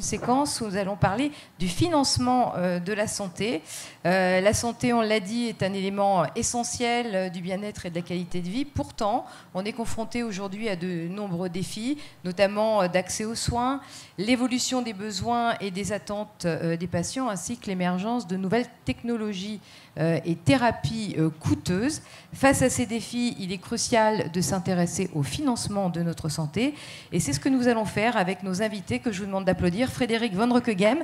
séquence où nous allons parler du financement de la santé. La santé, on l'a dit, est un élément essentiel du bien-être et de la qualité de vie. Pourtant, on est confronté aujourd'hui à de nombreux défis, notamment d'accès aux soins, l'évolution des besoins et des attentes des patients, ainsi que l'émergence de nouvelles technologies et thérapies coûteuses. Face à ces défis, il est crucial de s'intéresser au financement de notre santé. Et c'est ce que nous allons faire avec nos invités que je vous demande d'applaudir. Frédéric Van Roekegem,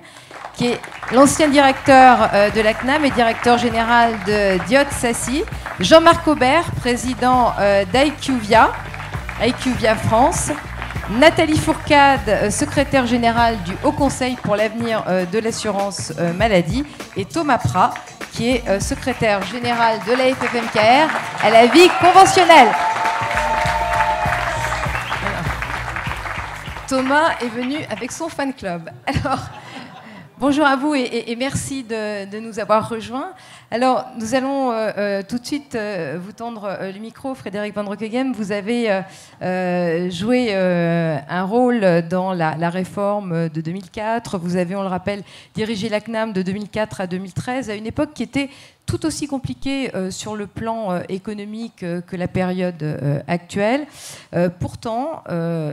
qui est l'ancien directeur de la CNAM et directeur général de Diot Sassi. Jean-Marc Aubert, président d'IQVIA France. Nathalie Fourcade, secrétaire générale du Haut Conseil pour l'avenir de l'assurance maladie. Et Thomas Prat, qui est secrétaire général de la FFMKR à la vie conventionnelle. Thomas est venu avec son fan club. Alors, bonjour à vous et merci de nous avoir rejoints. Alors, nous allons tout de suite vous tendre le micro. Frédéric Van Roekegem, vous avez joué un rôle dans la réforme de 2004. Vous avez, on le rappelle, dirigé la CNAM de 2004 à 2013, à une époque qui était tout aussi compliquée sur le plan économique que la période actuelle. Pourtant,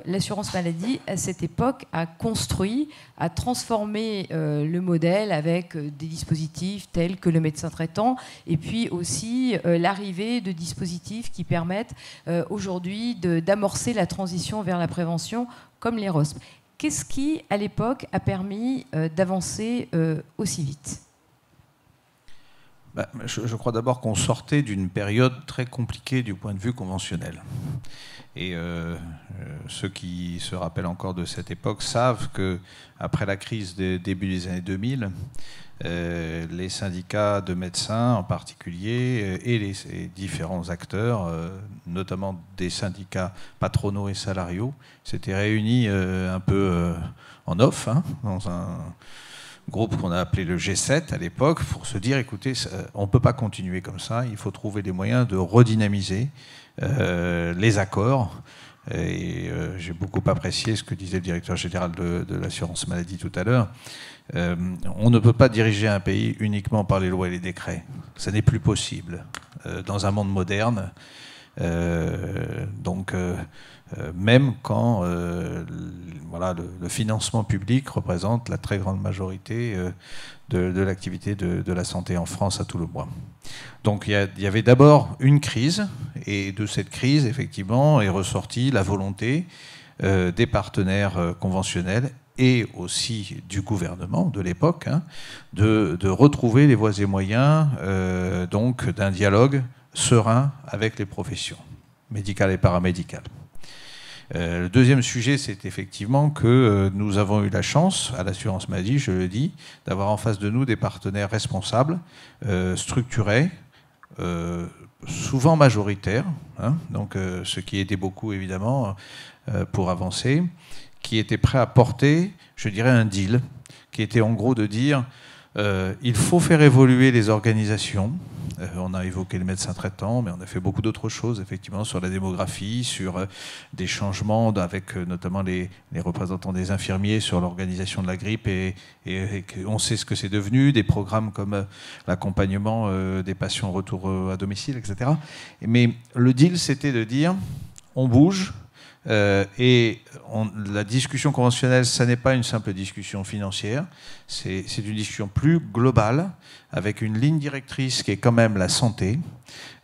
l'assurance maladie, à cette époque, a construit, a transformé le modèle avec des dispositifs tels que le médecin traitant et puis aussi l'arrivée de dispositifs qui permettent aujourd'hui d'amorcer la transition vers la prévention comme les ROSP. Qu'est-ce qui, à l'époque, a permis d'avancer aussi vite ? Je crois d'abord qu'on sortait d'une période très compliquée du point de vue conventionnel. Et ceux qui se rappellent encore de cette époque savent qu'après la crise des début des années 2000, les syndicats de médecins en particulier et les différents acteurs, notamment des syndicats patronaux et salariaux, s'étaient réunis un peu en off, dans un groupe qu'on a appelé le G7 à l'époque, pour se dire, écoutez, on ne peut pas continuer comme ça, il faut trouver des moyens de redynamiser les accords. Et j'ai beaucoup apprécié ce que disait le directeur général de l'assurance maladie tout à l'heure. On ne peut pas diriger un pays uniquement par les lois et les décrets. Ça n'est plus possible dans un monde moderne. Même quand le financement public représente la très grande majorité de l'activité de la santé en France à tout le moins. Donc il y avait d'abord une crise, et de cette crise, effectivement, est ressortie la volonté des partenaires conventionnels et aussi du gouvernement de l'époque de retrouver les voies et moyens donc d'un dialogue serein avec les professions médicales et paramédicales. Le deuxième sujet, c'est effectivement que nous avons eu la chance, à l'assurance maladie, je le dis, d'avoir en face de nous des partenaires responsables, structurés, souvent majoritaires, donc ce qui aidait beaucoup évidemment pour avancer, qui étaient prêts à porter, je dirais, un deal, qui était en gros de dire il faut faire évoluer les organisations. On a évoqué le médecin traitant, mais on a fait beaucoup d'autres choses, effectivement, sur la démographie, sur des changements avec notamment les représentants des infirmiers sur l'organisation de la grippe, et on sait ce que c'est devenu, des programmes comme l'accompagnement des patients au retour à domicile, etc. Mais le deal, c'était de dire, on bouge, la discussion conventionnelle, ça n'est pas une simple discussion financière, c'est une discussion plus globale, avec une ligne directrice qui est quand même la santé,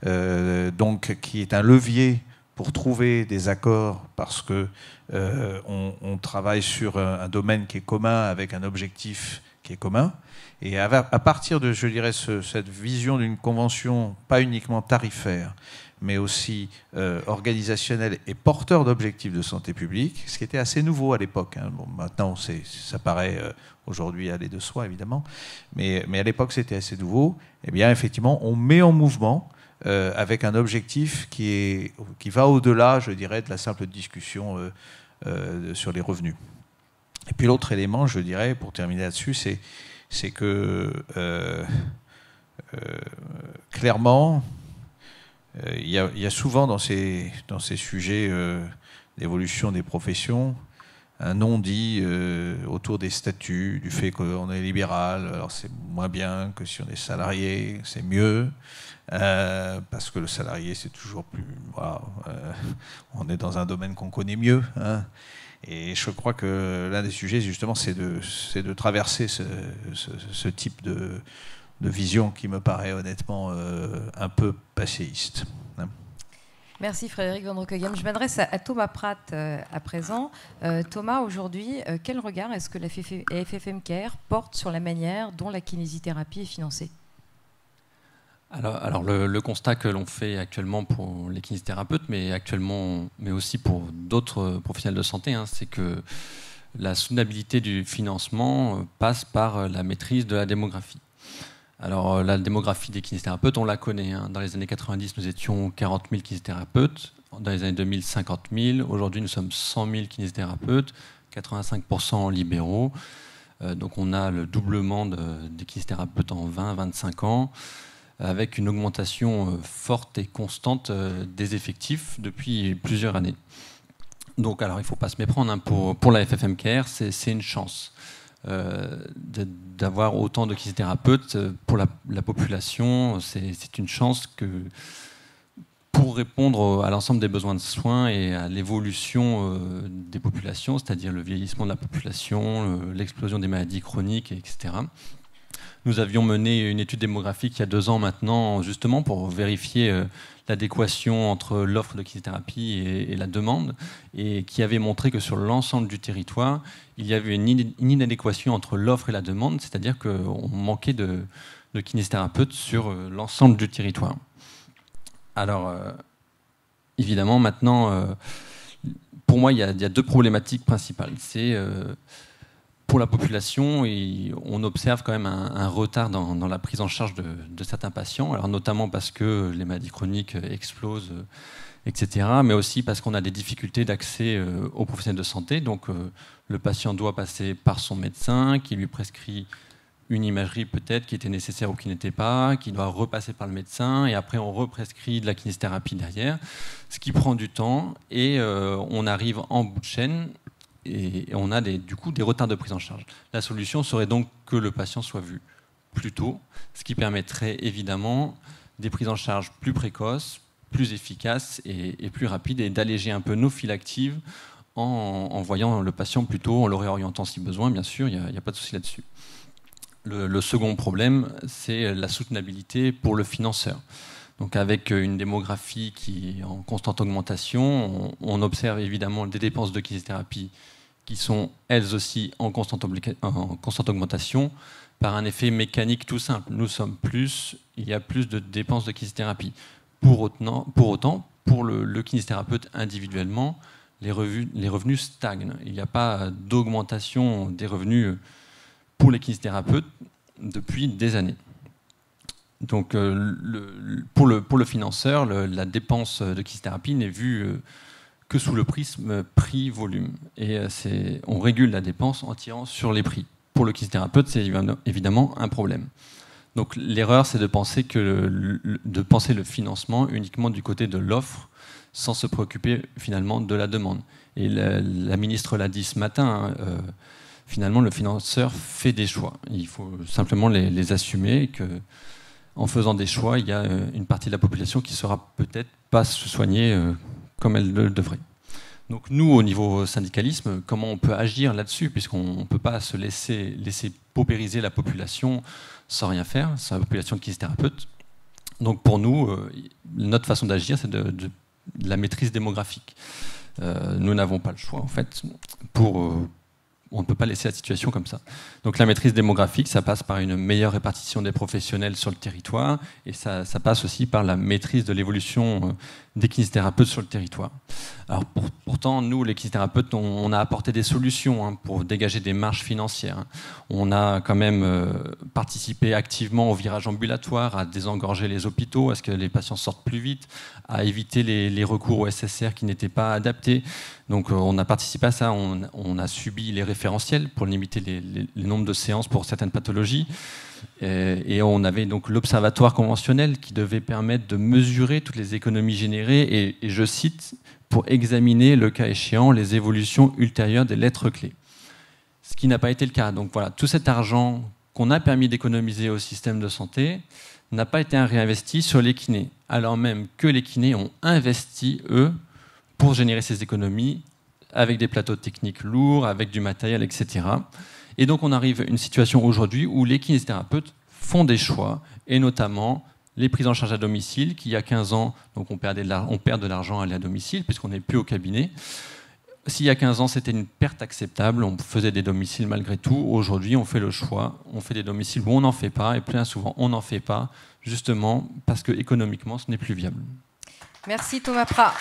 donc qui est un levier pour trouver des accords, parce que on travaille sur un domaine qui est commun, avec un objectif qui est commun. Et à partir de, je dirais, cette vision d'une convention pas uniquement tarifaire, mais aussi organisationnel et porteur d'objectifs de santé publique, ce qui était assez nouveau à l'époque. Bon, maintenant, ça paraît aujourd'hui aller de soi, évidemment, mais à l'époque, c'était assez nouveau. Eh bien, effectivement, on met en mouvement avec un objectif qui va au-delà, je dirais, de la simple discussion sur les revenus. Et puis l'autre élément, je dirais, pour terminer là-dessus, c'est que clairement, il y a souvent dans ces sujets d'évolution des professions non-dit autour des statuts, du fait qu'on est libéral, alors c'est moins bien que si on est salarié, c'est mieux, parce que le salarié c'est toujours plus... Voilà, on est dans un domaine qu'on connaît mieux, hein. Et je crois que l'un des sujets justement c'est de traverser ce type de vision qui me paraît honnêtement un peu passéiste, hein. Merci Frédéric Van Rockeghem. Je m'adresse à Thomas Pratt à présent. Thomas, aujourd'hui, quel regard est-ce que la FFM-Care porte sur la manière dont la kinésithérapie est financée ? Alors le constat que l'on fait actuellement pour les kinésithérapeutes, mais aussi pour d'autres professionnels de santé, hein, c'est que la soutenabilité du financement passe par la maîtrise de la démographie. Alors la démographie des kinésithérapeutes, on la connaît, hein. Dans les années 90, nous étions 40 000 kinésithérapeutes. Dans les années 2000, 50 000. Aujourd'hui, nous sommes 100 000 kinésithérapeutes, 85% libéraux. Donc on a le doublement des kinésithérapeutes en 20-25 ans, avec une augmentation forte et constante des effectifs depuis plusieurs années. Donc alors il ne faut pas se méprendre, hein. Pour la FFM-Care, c'est une chance. D'avoir autant de kinésithérapeutes pour la population, c'est une chance que pour répondre à l'ensemble des besoins de soins et à l'évolution des populations, c'est-à-dire le vieillissement de la population, l'explosion des maladies chroniques, etc. Nous avions mené une étude démographique il y a 2 ans maintenant, justement pour vérifier l'adéquation entre l'offre de kinésithérapie et la demande, et qui avait montré que sur l'ensemble du territoire, il y avait une inadéquation entre l'offre et la demande, c'est-à-dire qu'on manquait de kinésithérapeutes sur l'ensemble du territoire. Alors, évidemment, maintenant, pour moi, il y a 2 problématiques principales. C'est pour la population, on observe quand même un retard dans la prise en charge de certains patients, alors notamment parce que les maladies chroniques explosent, etc., mais aussi parce qu'on a des difficultés d'accès aux professionnels de santé. Donc le patient doit passer par son médecin, qui lui prescrit une imagerie peut-être qui était nécessaire ou qui n'était pas, qui doit repasser par le médecin, et après on represcrit de la kinésithérapie derrière, ce qui prend du temps, et on arrive en bout de chaîne, et on a du coup des retards de prise en charge. La solution serait donc que le patient soit vu plus tôt, ce qui permettrait évidemment des prises en charge plus précoces, plus efficaces et plus rapides, et d'alléger un peu nos files actives en voyant le patient plus tôt, en le réorientant si besoin, bien sûr, il n'y a pas de souci là-dessus. Le second problème, c'est la soutenabilité pour le financeur. Donc avec une démographie qui est en constante augmentation, on observe évidemment des dépenses de kinésithérapie qui sont elles aussi en constante augmentation par un effet mécanique tout simple. Nous sommes plus, il y a plus de dépenses de kinésithérapie. Pour autant, pour le kinésithérapeute individuellement, les revenus stagnent. Il n'y a pas d'augmentation des revenus pour les kinésithérapeutes depuis des années. Donc pour le financeur, la dépense de kinésithérapie n'est vue que sous le prisme prix-volume. Et on régule la dépense en tirant sur les prix. Pour le kinésithérapeute, c'est évidemment un problème. Donc l'erreur, c'est de penser le financement uniquement du côté de l'offre, sans se préoccuper finalement de la demande. Et la ministre l'a dit ce matin, hein, finalement le financeur fait des choix. Il faut simplement les assumer, et que en faisant des choix, il y a une partie de la population qui ne saura peut-être pas se soigner comme elle le devrait. Donc nous, au niveau syndicalisme, comment on peut agir là-dessus, puisqu'on ne peut pas se laisser paupériser la population sans rien faire, c'est la population de kinésithérapeutes. Donc pour nous, notre façon d'agir, c'est de la maîtrise démographique. Nous n'avons pas le choix, en fait, on ne peut pas laisser la situation comme ça. Donc la maîtrise démographique, ça passe par une meilleure répartition des professionnels sur le territoire, et ça passe aussi par la maîtrise de l'évolution des kinésithérapeutes sur le territoire. Alors pourtant, nous, les kinésithérapeutes, on a apporté des solutions, hein, pour dégager des marges financières. On a quand même participé activement au virage ambulatoire, à désengorger les hôpitaux, à ce que les patients sortent plus vite, à éviter les recours au SSR qui n'étaient pas adaptés. Donc on a participé à ça, on a subi les référentiels pour limiter le nombre de séances pour certaines pathologies. Et on avait donc l'observatoire conventionnel qui devait permettre de mesurer toutes les économies générées et je cite, pour examiner, le cas échéant, les évolutions ultérieures des lettres clés. Ce qui n'a pas été le cas. Donc voilà, tout cet argent qu'on a permis d'économiser au système de santé n'a pas été réinvesti sur les kinés, alors même que les kinés ont investi, eux, pour générer ces économies, avec des plateaux techniques lourds, avec du matériel, etc. Et donc on arrive à une situation aujourd'hui où les kinésithérapeutes font des choix, et notamment les prises en charge à domicile, qui il y a 15 ans, donc on perd de l'argent à aller à domicile, puisqu'on n'est plus au cabinet. S'il y a 15 ans, c'était une perte acceptable, on faisait des domiciles malgré tout. Aujourd'hui, on fait le choix, on fait des domiciles où on n'en fait pas, et bien souvent, on n'en fait pas, justement parce que économiquement, ce n'est plus viable. Merci Thomas Prat.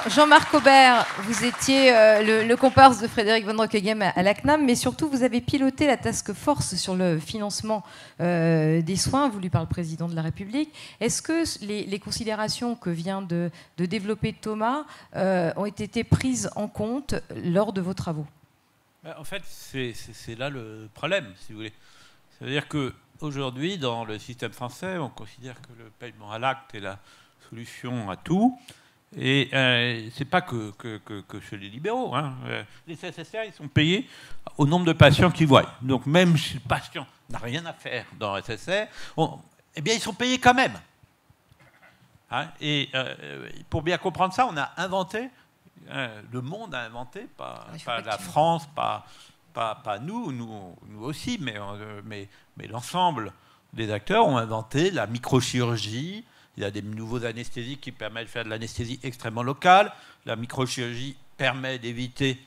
Jean-Marc Aubert, vous étiez le comparse de Frédéric Van Rockeghem à la CNAM, mais surtout vous avez piloté la task force sur le financement des soins voulu par le président de la République. Est-ce que les considérations que vient de développer Thomas ont été prises en compte lors de vos travaux? En fait, c'est là le problème, si vous voulez. C'est-à-dire qu'aujourd'hui, dans le système français, on considère que le paiement à l'acte est la solution à tout. Et c'est pas que chez les libéraux. Hein. Les SSR, ils sont payés au nombre de patients qu'ils voient. Donc même si le patient n'a rien à faire dans le SSR, eh bien ils sont payés quand même. Hein. Et pour bien comprendre ça, on a inventé, le monde a inventé, pas la France, pas nous aussi, mais l'ensemble des acteurs ont inventé la microchirurgie. Il y a des nouveaux anesthésiques qui permettent de faire de l'anesthésie extrêmement locale. La microchirurgie permet d'éviter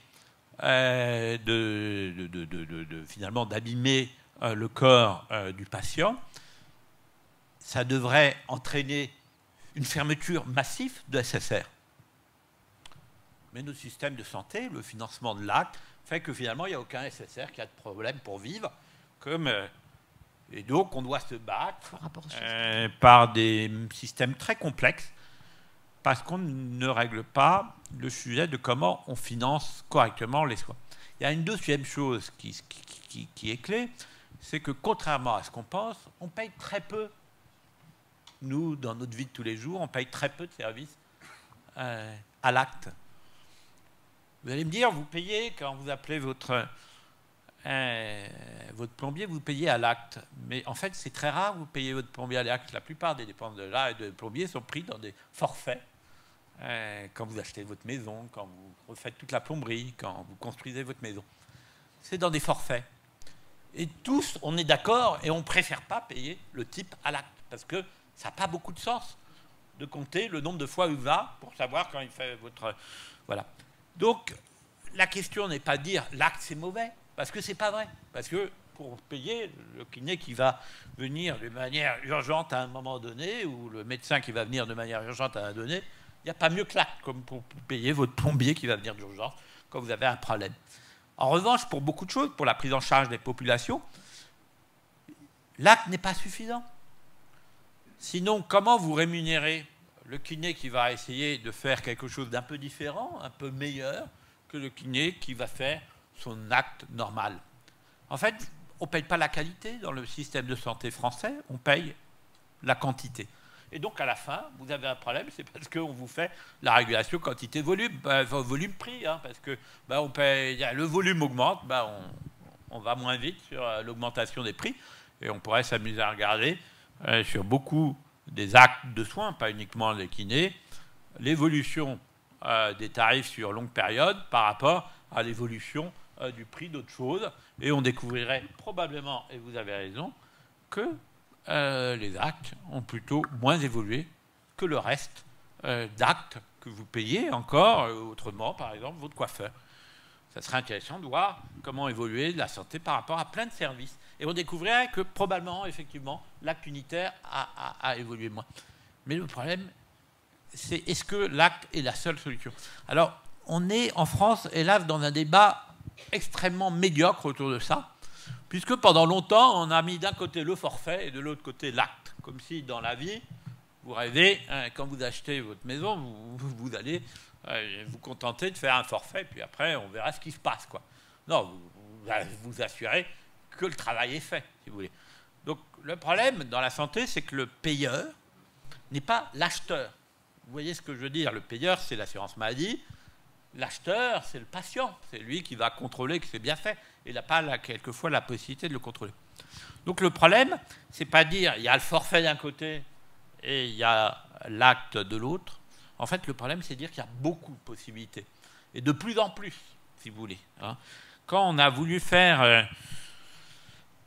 finalement d'abîmer le corps du patient. Ça devrait entraîner une fermeture massive de SSR. Mais notre système de santé, le financement de l'acte, fait que finalement, il n'y a aucun SSR qui a de problème pour vivre, et donc, on doit se battre par des systèmes très complexes parce qu'on ne règle pas le sujet de comment on finance correctement les soins. Il y a une deuxième chose qui est clé, c'est que contrairement à ce qu'on pense, on paye très peu. Nous, dans notre vie de tous les jours, on paye très peu de services à l'acte. Vous allez me dire, vous payez quand vous appelez votre plombier, vous payez à l'acte. Mais en fait, c'est très rare, vous payez votre plombier à l'acte. La plupart des dépenses de plombier sont prises dans des forfaits. Quand vous achetez votre maison, quand vous refaites toute la plomberie, quand vous construisez votre maison. C'est dans des forfaits. Et tous, on est d'accord et on ne préfère pas payer le type à l'acte. Parce que ça n'a pas beaucoup de sens de compter le nombre de fois où il va pour savoir quand il fait votre... Voilà. Donc, la question n'est pas de dire l'acte c'est mauvais. Parce que c'est pas vrai. Parce que pour payer le kiné qui va venir de manière urgente à un moment donné, ou le médecin qui va venir de manière urgente à un moment donné, il n'y a pas mieux que l'acte comme pour payer votre plombier qui va venir d'urgence quand vous avez un problème. En revanche, pour beaucoup de choses, pour la prise en charge des populations, l'acte n'est pas suffisant. Sinon, comment vous rémunérez le kiné qui va essayer de faire quelque chose d'un peu différent, un peu meilleur que le kiné qui va faire son acte normal? En fait, on ne paye pas la qualité dans le système de santé français, on paye la quantité. Et donc, à la fin, vous avez un problème, c'est parce qu'on vous fait la régulation quantité-volume, volume-prix, hein, parce que on paye, le volume augmente, on va moins vite sur l'augmentation des prix, et on pourrait s'amuser à regarder sur beaucoup des actes de soins, pas uniquement les kinés, l'évolution des tarifs sur longue période par rapport à l'évolution du prix d'autres choses, et on découvrirait probablement, et vous avez raison, que les actes ont plutôt moins évolué que le reste d'actes que vous payez encore autrement, par exemple votre coiffeur. Ça serait intéressant de voir comment évoluer la santé par rapport à plein de services. Et on découvrirait que probablement, effectivement, l'acte unitaire a évolué moins. Mais le problème, c'est est-ce que l'acte est la seule solution? Alors, on est en France, hélas, dans un débat extrêmement médiocre autour de ça, puisque pendant longtemps, on a mis d'un côté le forfait et de l'autre côté l'acte. Comme si dans la vie, vous rêvez, quand vous achetez votre maison, vous allez vous contenter de faire un forfait, puis après, on verra ce qui se passe, quoi. Non, vous assurez que le travail est fait, si vous voulez. Donc, le problème dans la santé, c'est que le payeur n'est pas l'acheteur. Vous voyez ce que je veux dire? Le payeur, c'est l'assurance maladie. L'acheteur, c'est le patient. C'est lui qui va contrôler que c'est bien fait. Il n'a pas, quelquefois, la possibilité de le contrôler. Donc le problème, c'est pas dire il y a le forfait d'un côté et il y a l'acte de l'autre. En fait, le problème, c'est dire qu'il y a beaucoup de possibilités. Et de plus en plus, si vous voulez. Quand on a voulu faire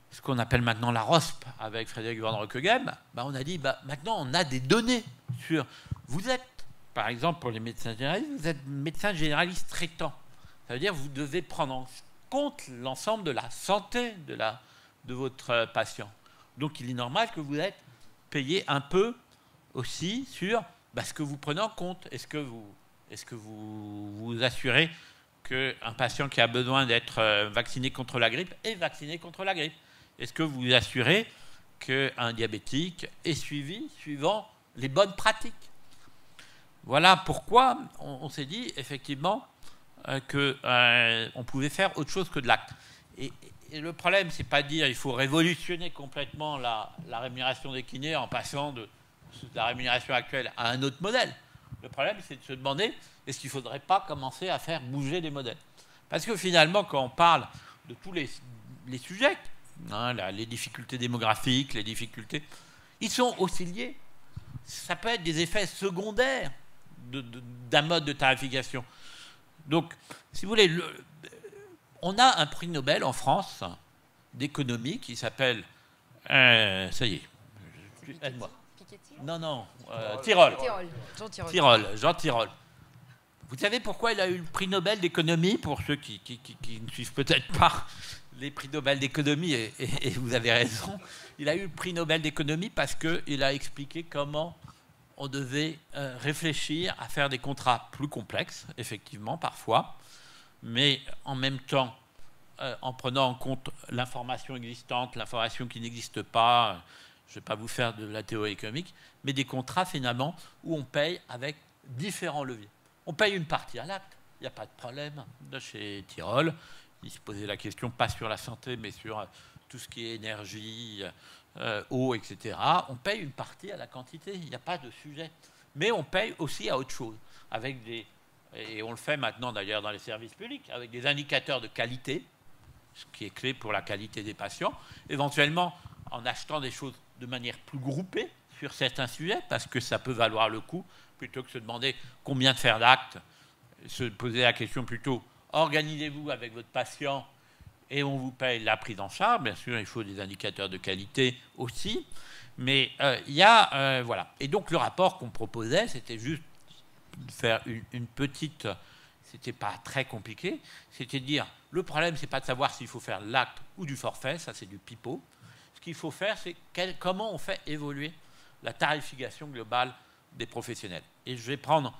ce qu'on appelle maintenant la ROSP avec Frédéric Van Rockeghem, on a dit maintenant on a des données sur... Vous êtes, par exemple, pour les médecins généralistes, vous êtes médecin généraliste traitant. Ça veut dire que vous devez prendre en compte l'ensemble de la santé de votre patient. Donc il est normal que vous êtes payé un peu aussi sur ce que vous prenez en compte. Est-ce que vous vous assurez qu'un patient qui a besoin d'être vacciné contre la grippe est vacciné contre la grippe? Est-ce que vous vous assurez qu'un diabétique est suivi suivant les bonnes pratiques? Voilà pourquoi on s'est dit effectivement qu'on pouvait faire autre chose que de l'acte. Et le problème, c'est pas de dire il faut révolutionner complètement la rémunération des kinés en passant de la rémunération actuelle à un autre modèle. Le problème, c'est de se demander est-ce qu'il ne faudrait pas commencer à faire bouger les modèles? Parce que finalement, quand on parle de tous les sujets, les difficultés démographiques, les difficultés, ils sont aussi liés. Ça peut être des effets secondaires d'un mode de tarification. Donc, si vous voulez, on a un prix Nobel en France d'économie qui s'appelle... ça y est, aide-moi. Non, Tirole. Jean Tirole. Vous savez pourquoi il a eu le prix Nobel d'économie? Pour ceux qui ne suivent peut-être pas les prix Nobel d'économie, et vous avez raison, il a eu le prix Nobel d'économie parce qu'il a expliqué comment on devait réfléchir à faire des contrats plus complexes, effectivement, parfois, mais en même temps, en prenant en compte l'information existante, l'information qui n'existe pas. Je ne vais pas vous faire de la théorie économique, mais des contrats, finalement, où on paye avec différents leviers. On paye une partie à l'acte, il n'y a pas de problème. De chez Tirole, il se posait la question, pas sur la santé, mais sur tout ce qui est énergie, eau, etc. On paye une partie à la quantité, il n'y a pas de sujet. Mais on paye aussi à autre chose, avec et on le fait maintenant d'ailleurs dans les services publics, avec des indicateurs de qualité, ce qui est clé pour la qualité des patients, éventuellement en achetant des choses de manière plus groupée sur certains sujets, parce que ça peut valoir le coup, plutôt que se demander combien de faire d'actes, se poser la question plutôt, organisez-vous avec votre patient et on vous paye la prise en charge. Bien sûr, il faut des indicateurs de qualité aussi, mais il y a... voilà. Et donc, le rapport qu'on proposait, c'était juste de faire une petite... C'était pas très compliqué, c'était de dire, le problème, c'est pas de savoir s'il faut faire l'acte ou du forfait, ça c'est du pipeau. Ce qu'il faut faire, c'est comment on fait évoluer la tarification globale des professionnels. Et je vais prendre,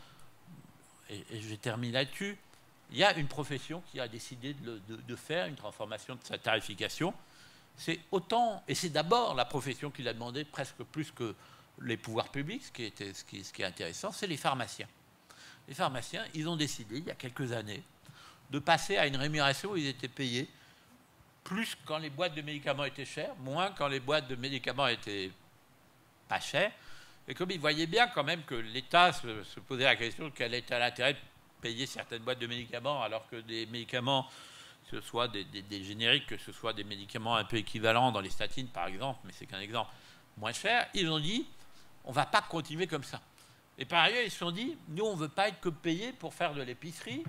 et je vais terminer là-dessus, il y a une profession qui a décidé de faire une transformation de sa tarification. C'est autant, et c'est d'abord la profession qui l'a demandé presque plus que les pouvoirs publics, ce qui est intéressant, c'est les pharmaciens. Les pharmaciens, ils ont décidé, il y a quelques années, de passer à une rémunération où ils étaient payés plus quand les boîtes de médicaments étaient chères, moins quand les boîtes de médicaments étaient pas chères. Et comme ils voyaient bien quand même que l'État se posait la question de quel était l'intérêt de payer certaines boîtes de médicaments alors que des médicaments, que ce soit des génériques, que ce soit des médicaments un peu équivalents dans les statines par exemple, mais c'est qu'un exemple moins cher, ils ont dit on ne va pas continuer comme ça. Et par ailleurs, ils se sont dit nous, on ne veut pas être que payés pour faire de l'épicerie,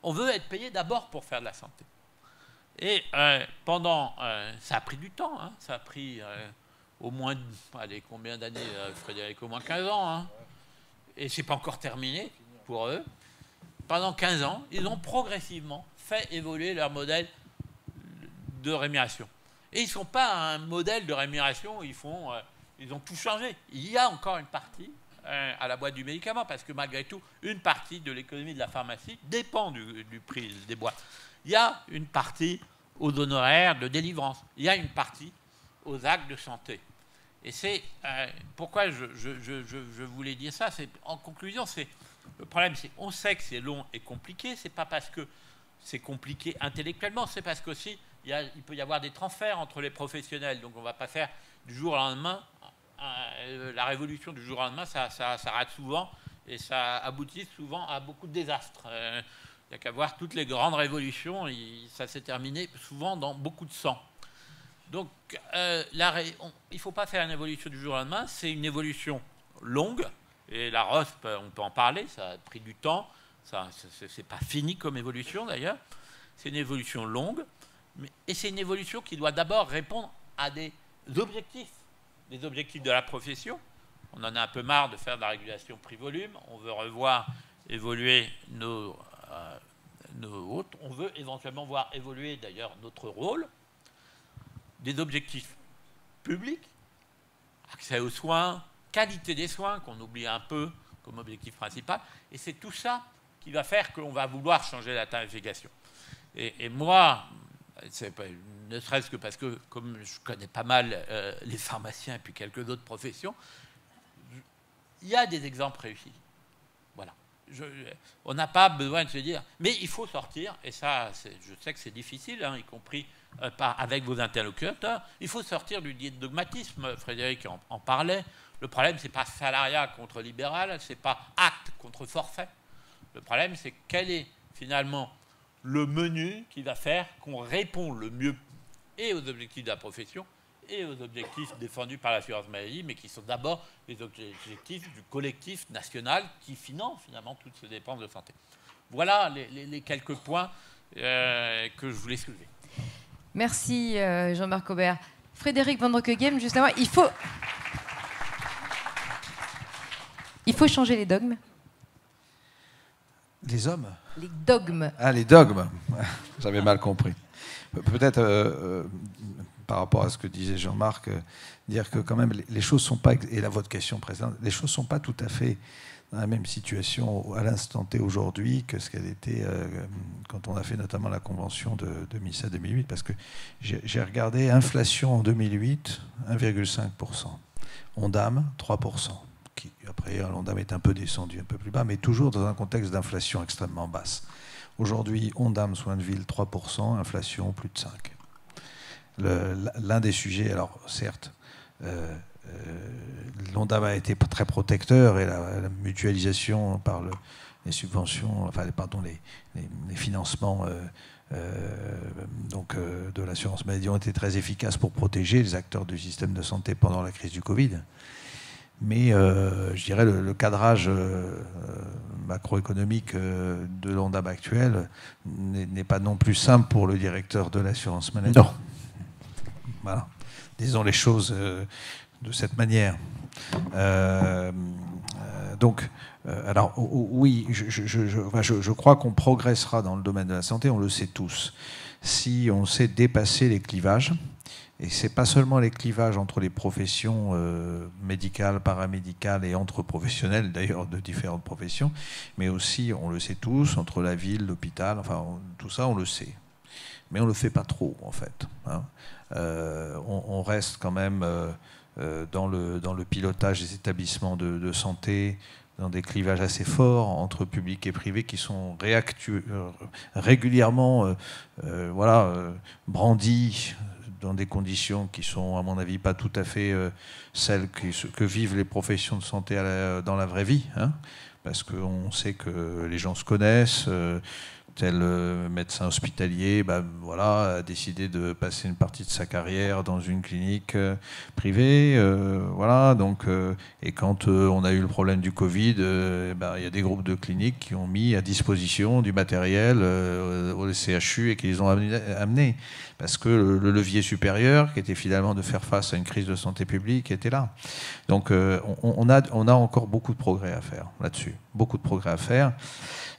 on veut être payés d'abord pour faire de la santé. Et ça a pris du temps, ça a pris au moins, allez, combien d'années, Frédéric? Au moins 15 ans, et c'est pas encore terminé pour eux. Pendant 15 ans, ils ont progressivement fait évoluer leur modèle de rémunération. Et ils ne sont pas un modèle de rémunération où ils ont tout changé. Il y a encore une partie à la boîte du médicament, parce que malgré tout, une partie de l'économie de la pharmacie dépend du prix des boîtes. Il y a une partie aux honoraires de délivrance. Il y a une partie aux actes de santé. Et c'est pourquoi je voulais dire ça. En conclusion, le problème, c'est qu'on sait que c'est long et compliqué. Ce n'est pas parce que c'est compliqué intellectuellement, c'est parce qu'aussi, il peut y avoir des transferts entre les professionnels. Donc, on ne va pas faire du jour au lendemain la révolution du jour au lendemain, ça rate souvent et ça aboutit souvent à beaucoup de désastres. Il n'y a qu'à voir toutes les grandes révolutions, ça s'est terminé souvent dans beaucoup de sang. Donc, il ne faut pas faire une évolution du jour au lendemain, c'est une évolution longue, et la ROSP, on peut en parler, ça a pris du temps, ce n'est pas fini comme évolution d'ailleurs, c'est une évolution longue, et c'est une évolution qui doit d'abord répondre à des objectifs de la profession. On en a un peu marre de faire de la régulation prix-volume, on veut revoir évoluer nos hôtes, on veut éventuellement voir évoluer d'ailleurs notre rôle, des objectifs publics, accès aux soins, qualité des soins, qu'on oublie un peu comme objectif principal, et c'est tout ça qui va faire qu'on va vouloir changer la tarification. Et moi, ne serait-ce que parce que, comme je connais pas mal les pharmaciens et puis quelques autres professions, il y a des exemples réussis. Voilà. On n'a pas besoin de se dire, mais il faut sortir, et ça, je sais que c'est difficile, hein, y compris avec vos interlocuteurs, il faut sortir du dogmatisme, Frédéric en parlait. Le problème, ce n'est pas salariat contre libéral, ce n'est pas acte contre forfait. Le problème, c'est quel est finalement le menu qui va faire qu'on répond le mieux et aux objectifs de la profession et aux objectifs défendus par l'assurance maladie, mais qui sont d'abord les objectifs du collectif national qui finance finalement toutes ces dépenses de santé. Voilà les quelques points que je voulais soulever. Merci Jean-Marc Aubert. Frédéric Van Rockeghem, justement, il faut changer les dogmes. Les hommes? Les dogmes. Ah, les dogmes. J'avais mal compris. Peut-être, par rapport à ce que disait Jean-Marc, dire que quand même, les choses ne sont pas, et là, votre question précédente, les choses ne sont pas tout à fait dans la même situation à l'instant T aujourd'hui que ce qu'elle était quand on a fait notamment la convention de 2007-2008, parce que j'ai regardé inflation en 2008, 1,5%. Ondam, 3%. Qui, après, l'Ondam est un peu descendu, un peu plus bas, mais toujours dans un contexte d'inflation extrêmement basse. Aujourd'hui, Ondam, soins de ville, 3%, inflation, plus de 5%. L'un des sujets, alors certes, l'Ondam a été très protecteur et la mutualisation par les subventions, enfin, pardon, les financements de l'assurance maladie ont été très efficaces pour protéger les acteurs du système de santé pendant la crise du Covid. Mais je dirais le cadrage macroéconomique de l'Ondam actuel n'est pas non plus simple pour le directeur de l'assurance maladie. Non. Voilà. Disons les choses de cette manière. Alors oui, je crois qu'on progressera dans le domaine de la santé, on le sait tous, si on sait dépasser les clivages. Et ce n'est pas seulement les clivages entre les professions médicales, paramédicales et entre professionnels, d'ailleurs, de différentes professions, mais aussi, on le sait tous, entre la ville, l'hôpital, enfin, tout ça, on le sait. Mais on ne le fait pas trop, en fait. Hein. On reste quand même dans le pilotage des établissements de santé, dans des clivages assez forts entre public et privé qui sont régulièrement brandis dans des conditions qui sont, à mon avis, pas tout à fait celles que vivent les professions de santé dans la vraie vie, hein, parce qu'on sait que les gens se connaissent. Tel médecin hospitalier a décidé de passer une partie de sa carrière dans une clinique privée. Et quand on a eu le problème du Covid, il y a des groupes de cliniques qui ont mis à disposition du matériel au CHU et qui les ont amenés. Parce que le levier supérieur, qui était finalement de faire face à une crise de santé publique, était là. Donc on a encore beaucoup de progrès à faire là-dessus. Beaucoup de progrès à faire.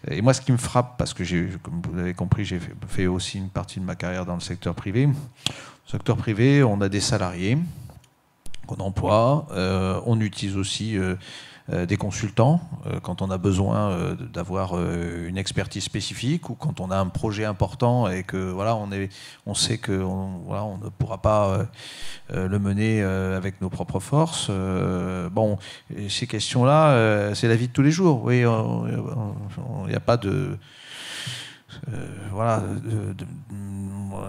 Et moi, ce qui me frappe, parce que, comme vous l'avez compris, j'ai fait aussi une partie de ma carrière dans le secteur privé. Dans le secteur privé, on a des salariés qu'on emploie. On utilise aussi des consultants quand on a besoin d'avoir une expertise spécifique ou quand on a un projet important et que on sait qu'on ne pourra pas le mener avec nos propres forces. Ces questions-là, c'est la vie de tous les jours. Oui, il n'y a pas de... à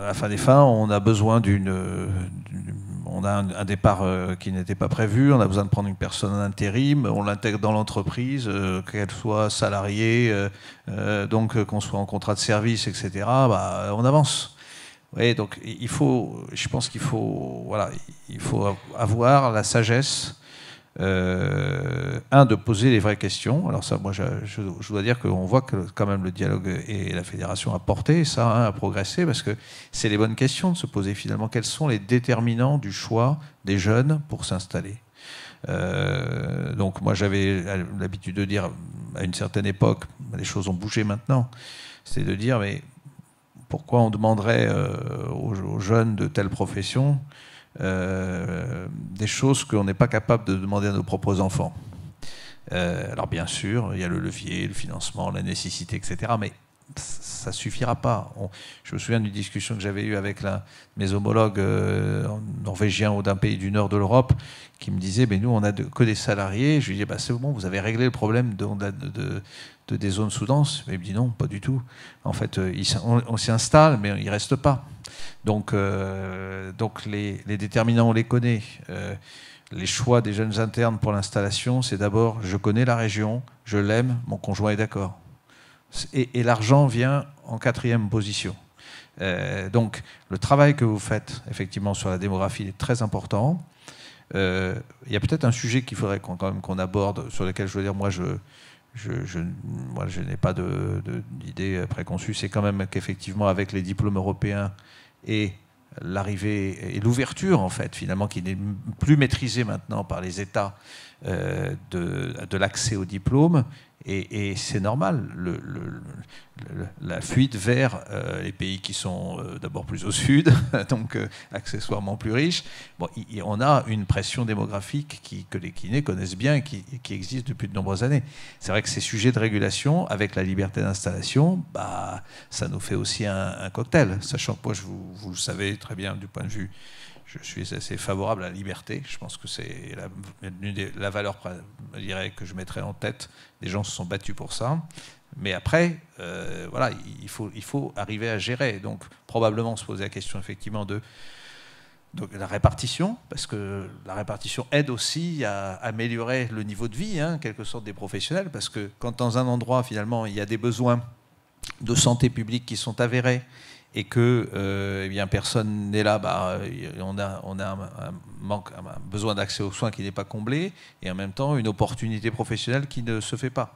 la fin des fins, on a besoin on a un départ qui n'était pas prévu, on a besoin de prendre une personne en intérim, on l'intègre dans l'entreprise, qu'elle soit salariée, donc qu'on soit en contrat de service, etc., bah, on avance. Oui, donc je pense qu'il faut, voilà, il faut avoir la sagesse, de poser les vraies questions. Alors ça, moi, je dois dire qu'on voit que quand même le dialogue et la fédération a porté ça, a progressé, parce que c'est les bonnes questions de se poser finalement. Quels sont les déterminants du choix des jeunes pour s'installer ? Donc moi, j'avais l'habitude de dire à une certaine époque, les choses ont bougé maintenant, c'est de dire, mais pourquoi on demanderait aux jeunes de telle profession des choses qu'on n'est pas capable de demander à nos propres enfants. Alors bien sûr, il y a le levier, le financement, la nécessité, etc. Mais ça ne suffira pas. Je me souviens d'une discussion que j'avais eue avec mes homologues norvégiens ou d'un pays du nord de l'Europe qui me disaient, mais nous, on n'a que des salariés. Je lui disais, bah, c'est bon, vous avez réglé le problème des zones sous-denses. Mais il me dit non, pas du tout. En fait, on s'y installe, mais il ne reste pas. Donc les déterminants, on les connaît. Les choix des jeunes internes pour l'installation, c'est d'abord, je connais la région, je l'aime, mon conjoint est d'accord. Et l'argent vient en 4e position. Donc le travail que vous faites, effectivement, sur la démographie est très important. Il y a peut-être un sujet qu'il faudrait quand même qu'on aborde, sur lequel je veux dire, moi je n'ai pas d'idée préconçue, c'est quand même qu'effectivement avec les diplômes européens et l'arrivée et l'ouverture en fait finalement qui n'est plus maîtrisée maintenant par les États de l'accès aux diplômes et c'est normal la fuite vers les pays qui sont d'abord plus au sud donc accessoirement plus riches. Bon, on a une pression démographique que les kinés connaissent bien et qui existe depuis de nombreuses années. C'est vrai que ces sujets de régulation avec la liberté d'installation, bah, ça nous fait aussi un cocktail, sachant que moi vous le savez très bien du point de vue, je suis assez favorable à la liberté. Je pense que c'est la valeur, je dirais, que je mettrais en tête. Les gens se sont battus pour ça. Mais après, voilà, il faut arriver à gérer. Donc, probablement se poser la question, effectivement, de la répartition, parce que la répartition aide aussi à améliorer le niveau de vie, en quelque sorte, des professionnels. Parce que quand dans un endroit, finalement, il y a des besoins de santé publique qui sont avérés, et que eh bien, personne n'est là, bah, on a un besoin d'accès aux soins qui n'est pas comblé, et en même temps une opportunité professionnelle qui ne se fait pas.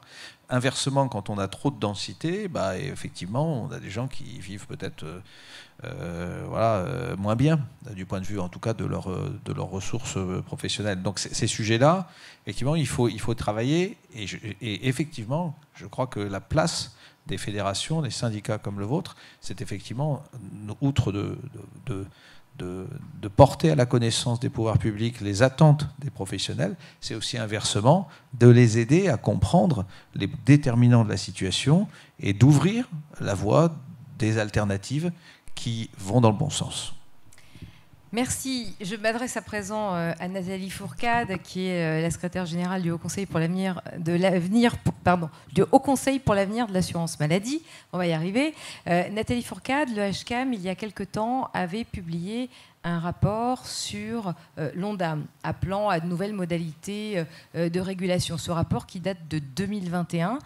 Inversement, quand on a trop de densité, bah, effectivement, on a des gens qui vivent peut-être moins bien, du point de vue en tout cas de leurs ressources professionnelles. Donc ces sujets-là, effectivement, il faut travailler, et effectivement, je crois que la place des fédérations, des syndicats comme le vôtre, c'est effectivement, outre de porter à la connaissance des pouvoirs publics les attentes des professionnels, c'est aussi inversement de les aider à comprendre les déterminants de la situation et d'ouvrir la voie des alternatives qui vont dans le bon sens. Merci. Je m'adresse à présent à Nathalie Fourcade, qui est la secrétaire générale du Haut Conseil pour l'avenir du Haut Conseil pour l'avenir de l'assurance maladie. On va y arriver. Nathalie Fourcade, le HCAM, il y a quelque temps, avait publié un rapport sur l'ONDAM, appelant à de nouvelles modalités de régulation. Ce rapport, qui date de 2021,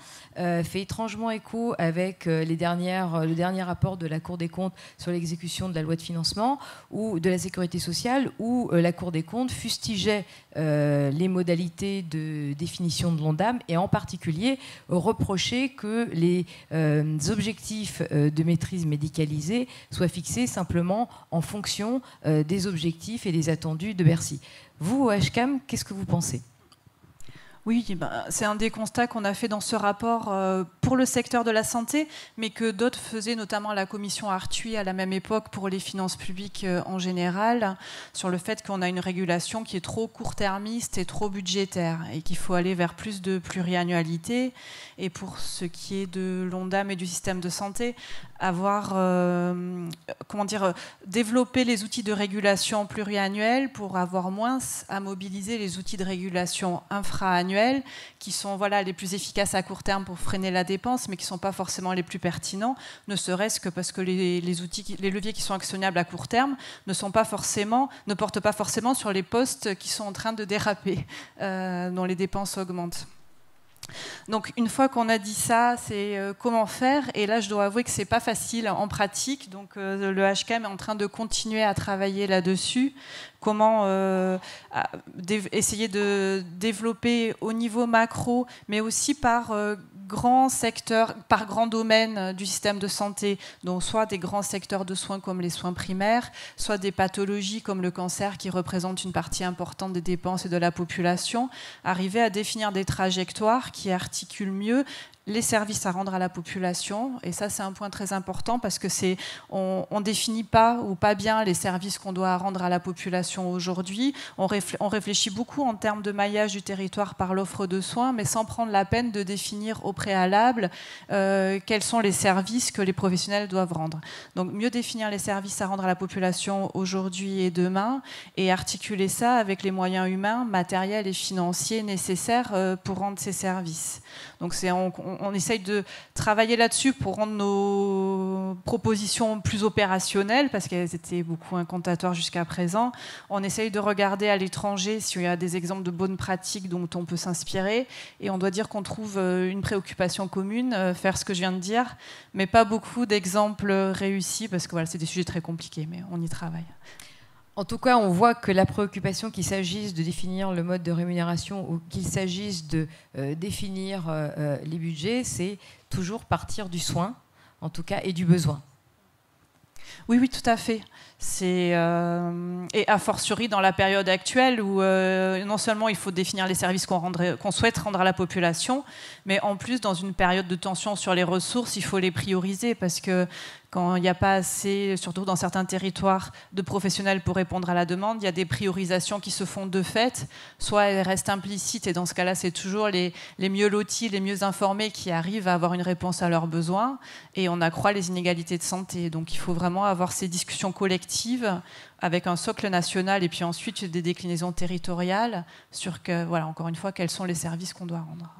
fait étrangement écho avec le dernier rapport de la Cour des comptes sur l'exécution de la loi de financement ou de la sécurité sociale, où la Cour des comptes fustigeait les modalités de définition de l'ONDAM et en particulier reprochait que les objectifs de maîtrise médicalisée soient fixés simplement en fonction des objectifs et des attendus de Bercy. Vous, au HCAM, qu'est-ce que vous pensez ? Oui, c'est un des constats qu'on a fait dans ce rapport pour le secteur de la santé, mais que d'autres faisaient, notamment la commission Arthuis à la même époque pour les finances publiques en général, sur le fait qu'on a une régulation qui est trop court-termiste et trop budgétaire et qu'il faut aller vers plus de pluriannualité. Et pour ce qui est de l'ONDAM et du système de santé, développer les outils de régulation pluriannuels pour avoir moins à mobiliser les outils de régulation infra-annuels annuels qui sont les plus efficaces à court terme pour freiner la dépense, mais qui ne sont pas forcément les plus pertinents, ne serait-ce que parce que les leviers qui sont actionnables à court terme ne portent pas forcément sur les postes qui sont en train de déraper, dont les dépenses augmentent. Donc une fois qu'on a dit ça, c'est comment faire. Et là, je dois avouer que c'est pas facile en pratique. Donc le HCAM est en train de continuer à travailler là-dessus. Comment essayer de développer au niveau macro, mais aussi par grands secteurs, par grands domaines du système de santé, donc soit des grands secteurs de soins comme les soins primaires, soit des pathologies comme le cancer qui représentent une partie importante des dépenses et de la population, arriver à définir des trajectoires qui articulent mieux les services à rendre à la population. Et ça, c'est un point très important parce que on définit pas ou pas bien les services qu'on doit rendre à la population aujourd'hui. On réfléchit beaucoup en termes de maillage du territoire par l'offre de soins, mais sans prendre la peine de définir au préalable quels sont les services que les professionnels doivent rendre. Donc, mieux définir les services à rendre à la population aujourd'hui et demain et articuler ça avec les moyens humains, matériels et financiers nécessaires pour rendre ces services. Donc, on essaye de travailler là-dessus pour rendre nos propositions plus opérationnelles, parce qu'elles étaient beaucoup incantatoires jusqu'à présent. On essaye de regarder à l'étranger s'il y a des exemples de bonnes pratiques dont on peut s'inspirer. Et on doit dire qu'on trouve une préoccupation commune, faire ce que je viens de dire, mais pas beaucoup d'exemples réussis, parce que c'est des sujets très compliqués, mais on y travaille. En tout cas, on voit que la préoccupation, qu'il s'agisse de définir le mode de rémunération ou qu'il s'agisse de définir les budgets, c'est toujours partir du soin, en tout cas, et du besoin. Oui, tout à fait. Et a fortiori dans la période actuelle où non seulement il faut définir les services qu'on souhaite rendre à la population, mais en plus dans une période de tension sur les ressources, il faut les prioriser parce que quand il n'y a pas assez, surtout dans certains territoires, de professionnels pour répondre à la demande, il y a des priorisations qui se font de fait, soit elles restent implicites, et dans ce cas-là, c'est toujours les mieux lotis, les mieux informés qui arrivent à avoir une réponse à leurs besoins, et on accroît les inégalités de santé. Donc il faut vraiment avoir ces discussions collectives avec un socle national et puis ensuite des déclinaisons territoriales sur encore une fois, quels sont les services qu'on doit rendre.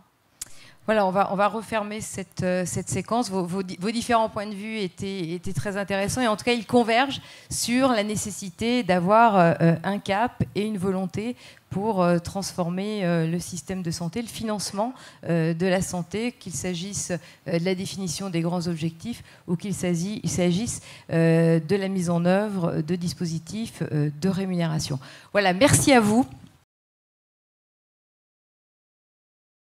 Voilà, on va refermer cette séquence. Vos différents points de vue étaient très intéressants et en tout cas, ils convergent sur la nécessité d'avoir un cap et une volonté pour transformer le système de santé, le financement de la santé, qu'il s'agisse de la définition des grands objectifs ou qu'il s'agisse de la mise en œuvre de dispositifs de rémunération. Voilà, merci à vous.